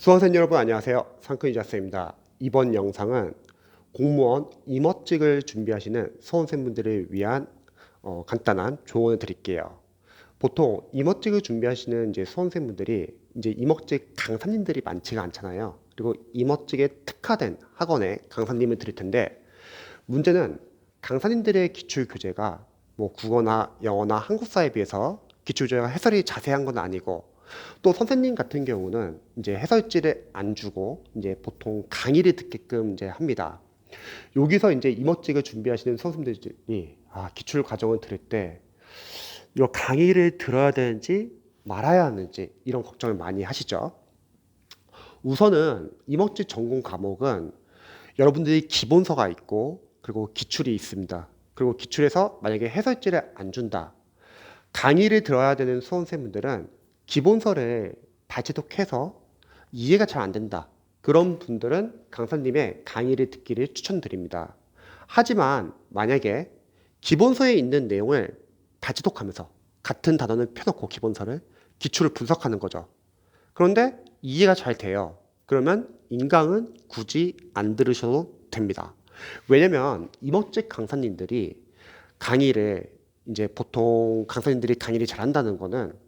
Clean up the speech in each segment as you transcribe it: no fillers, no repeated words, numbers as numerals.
수험생 여러분 안녕하세요. 상크이자스입니다. 이번 영상은 공무원 임업직을 준비하시는 수험생분들을 위한 간단한 조언을 드릴게요. 보통 임업직을 준비하시는 수험생분들이 임업직 강사님들이 많지가 않잖아요. 그리고 임업직에 특화된 학원에 강사님을 드릴 텐데, 문제는 강사님들의 기출 교재가 뭐 국어나 영어나 한국사에 비해서 기출 교재가 해설이 자세한 건 아니고, 또 선생님 같은 경우는 해설지를 안 주고 보통 강의를 듣게끔 합니다. 여기서 임업직을 준비하시는 수험생들이 기출 과정을 들을 때 이 강의를 들어야 되는지 말아야 하는지 이런 걱정을 많이 하시죠. 우선은 임업직 전공 과목은 여러분들이 기본서가 있고, 그리고 기출이 있습니다. 그리고 기출에서 만약에 해설지를 안 준다, 강의를 들어야 되는 수험생분들은 기본서를 발췌독해서 이해가 잘 안 된다, 그런 분들은 강사님의 강의를 듣기를 추천드립니다. 하지만 만약에 기본서에 있는 내용을 발췌독하면서 같은 단원을 펴놓고 기본서를 기출을 분석하는 거죠. 그런데 이해가 잘 돼요. 그러면 인강은 굳이 안 들으셔도 됩니다. 왜냐면 임업직 강사님들이 강의를 보통 강사님들이 강의를 잘한다는 거는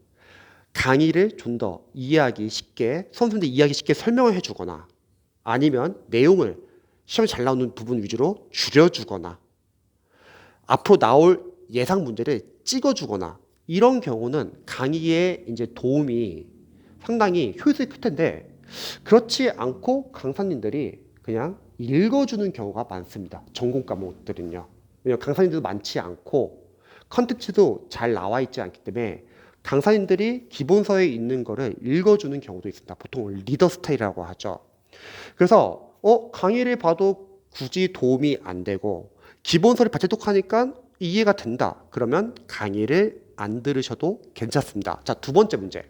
강의를 좀 더 이해하기 쉽게, 선생님들 이해하기 쉽게 설명을 해주거나, 아니면 내용을 시험에 잘 나오는 부분 위주로 줄여주거나, 앞으로 나올 예상 문제를 찍어주거나, 이런 경우는 강의에 도움이 상당히 효율이 클 텐데, 그렇지 않고 강사님들이 그냥 읽어주는 경우가 많습니다. 전공 과목들은요. 왜냐면 강사님들도 많지 않고 컨텐츠도 잘 나와 있지 않기 때문에 강사님들이 기본서에 있는 거를 읽어주는 경우도 있습니다. 보통 리더 스타일이라고 하죠. 그래서 강의를 봐도 굳이 도움이 안 되고 기본서를 발췌독하니까 이해가 된다, 그러면 강의를 안 들으셔도 괜찮습니다. 자, 두 번째 문제.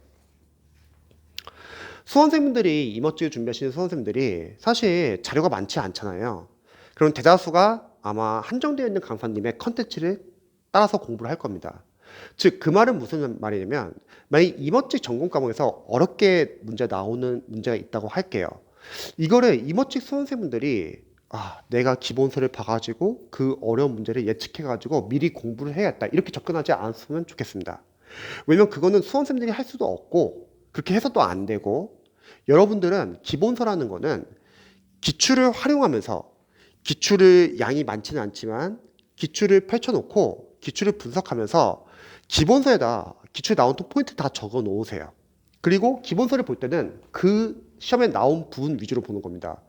수험생분들이 임업직을 준비하시는 수험생들이 사실 자료가 많지 않잖아요. 그럼 대다수가 아마 한정되어 있는 강사님의 컨텐츠를 따라서 공부를 할 겁니다. 즉, 그 말은 무슨 말이냐면, 만약 임업직 전공 과목에서 어렵게 문제 나오는 문제가 있다고 할게요. 이거를 임업직 수험생분들이 내가 기본서를 봐가지고 그 어려운 문제를 예측해가지고 미리 공부를 해야겠다, 이렇게 접근하지 않았으면 좋겠습니다. 왜냐면 그거는 수험생들이 할 수도 없고 그렇게 해서도 안 되고, 여러분들은 기본서라는 거는 기출을 활용하면서, 기출을 양이 많지는 않지만 기출을 펼쳐놓고 기출을 분석하면서 기본서에다 기출에 나온 포인트 다 적어 놓으세요. 그리고 기본서를 볼 때는 그 시험에 나온 부분 위주로 보는 겁니다.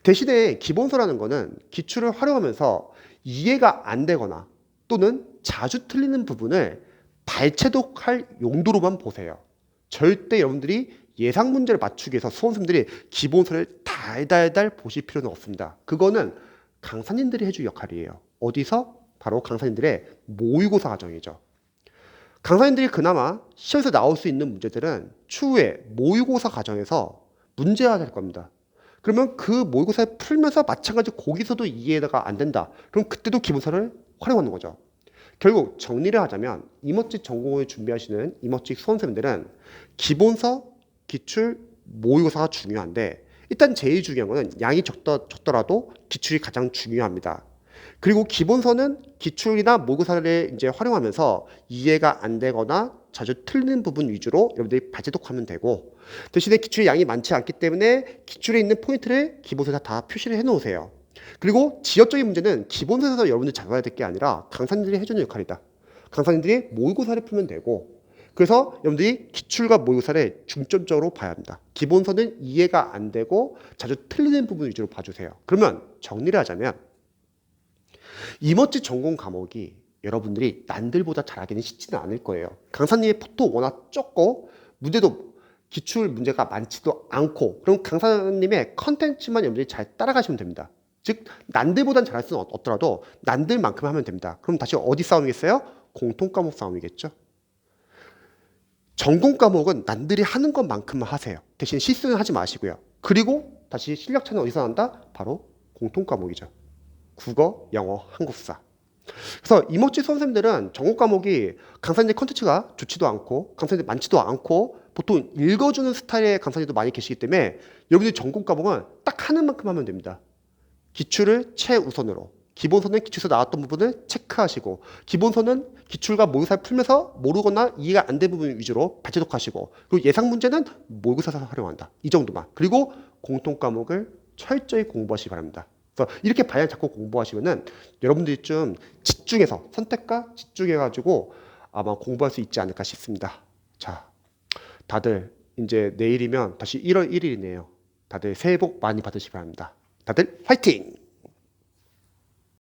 대신에 기본서라는 거는 기출을 활용하면서 이해가 안 되거나 또는 자주 틀리는 부분을 발췌독할 용도로만 보세요. 절대 여러분들이 예상 문제를 맞추기 위해서 수험생들이 기본서를 달달달 보실 필요는 없습니다. 그거는 강사님들이 해줄 역할이에요. 어디서? 바로 강사님들의 모의고사 과정이죠. 강사님들이 그나마 시험에서 나올 수 있는 문제들은 추후에 모의고사 과정에서 문제화 될 겁니다. 그러면 그 모의고사를 풀면서 마찬가지로 거기서도 이해가 안 된다, 그럼 그때도 기본서를 활용하는 거죠. 결국 정리를 하자면 임업직 전공을 준비하시는 임업직 수험생들은 기본서, 기출, 모의고사가 중요한데, 일단 제일 중요한 거는 양이 적더라도 기출이 가장 중요합니다. 그리고 기본서는 기출이나 모의고사를 활용하면서 이해가 안 되거나 자주 틀리는 부분 위주로 여러분들이 발췌독하면 되고, 대신에 기출의 양이 많지 않기 때문에 기출에 있는 포인트를 기본서에 다 표시를 해 놓으세요. 그리고 지역적인 문제는 기본서에서 여러분들이 잡아야 될 게 아니라 강사님들이 해주는 역할이다. 강사님들이 모의고사를 풀면 되고, 그래서 여러분들이 기출과 모의고사를 중점적으로 봐야 합니다. 기본서는 이해가 안 되고 자주 틀리는 부분 위주로 봐주세요. 그러면 정리를 하자면, 임업직 전공 과목이 여러분들이 남들보다 잘하기는 쉽지는 않을 거예요. 강사님의 폭도 워낙 적고 문제도 기출 문제가 많지도 않고, 그럼 강사님의 컨텐츠만 여러분들이 잘 따라가시면 됩니다. 즉, 남들보단 잘할 수는 없더라도 남들만큼 하면 됩니다. 그럼 다시 어디 싸움이겠어요? 공통 과목 싸움이겠죠. 전공 과목은 남들이 하는 것만큼만 하세요. 대신 실수는 하지 마시고요. 그리고 다시 실력 차는 어디서 난다? 바로 공통 과목이죠. 국어, 영어, 한국사. 그래서 임업직 선생님들은 전공 과목이 강사님들 컨텐츠가 좋지도 않고 강사님들 많지도 않고 보통 읽어주는 스타일의 강사님도 많이 계시기 때문에 여러분들이 전공 과목은 딱 하는 만큼 하면 됩니다. 기출을 최우선으로. 기본서는 기출에서 나왔던 부분을 체크하시고, 기본서는 기출과 모의고사를 풀면서 모르거나 이해가 안 된 부분 위주로 발제독하시고, 그리고 예상 문제는 모의고사에서 활용한다. 이 정도만. 그리고 공통 과목을 철저히 공부하시기 바랍니다. 그래서 이렇게 방향 잡고 공부하시면은 여러분들이 좀 집중해서, 선택과 집중해가지고 아마 공부할 수 있지 않을까 싶습니다. 자, 다들 이제 내일이면 다시 1월 1일이네요. 다들 새해 복 많이 받으시기 바랍니다. 다들 화이팅!